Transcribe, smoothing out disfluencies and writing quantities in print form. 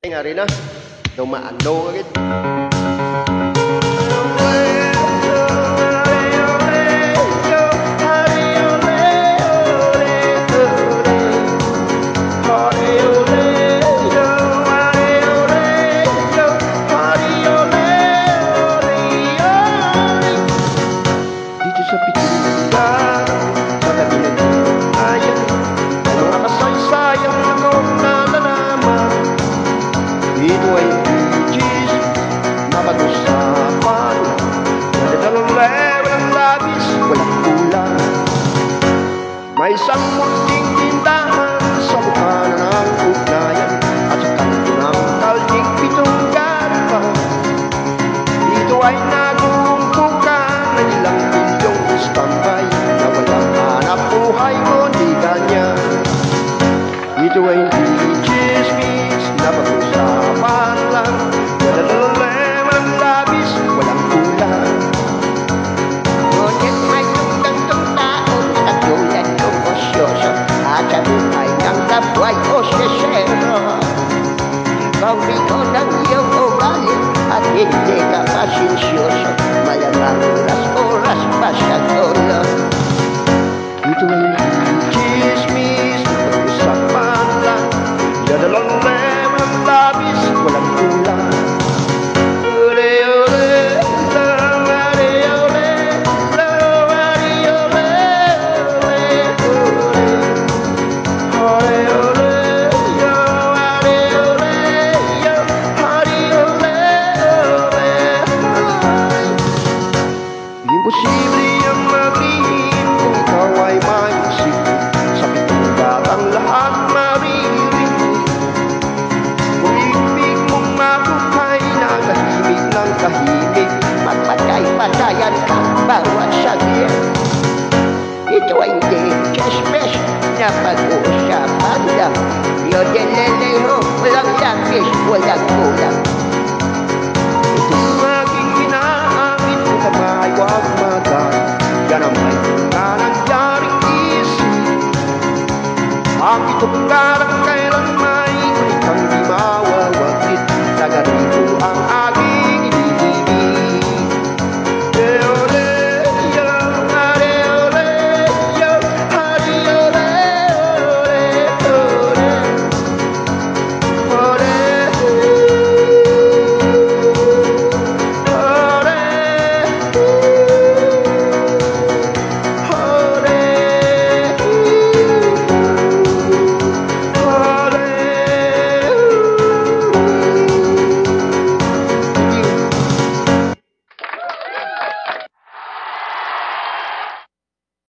Nga rin na, dumaano agad. Dito sa pitulan, sa tabi ng ayan, mga kasaysayang ako nalalaman. Dito ay beaches na pag-usapan, dalawang level ang labis, walang kulang. May isang munting tindahan sa bukana ng ugnayan, at sa kanto ng kaldig pitong garpa. Dito ay nagumpukan ng ilang milyong standby na walang hanap buhay kundi ganyan. Dito ay hindi chismis na pag-usapan lang, nadalalaman ang labis, walang kulang. Ngunit may tungtang taon na katulad kong osyoso at sa buhay ng kapwa'y osyesero. Ikaw rito ng iyong ugali at hindi ka pasensyoso, malamang oras-oras pa sa ulo. Dito ay hindi chismis na pag-usapan lang, nadalalaman ang labis, walang kulang. Imposible ang maglihim kung ikaw ay may isip. Sa pitong batang lahat maririnig. Kung ibig mong mabuhay na tahimik ng tahimik, Magpatay-patayan ka bawat saglit. Ito ay hindi chismis na pag-uusapan lang. Yo deleleho, walang lapis, walang kulang.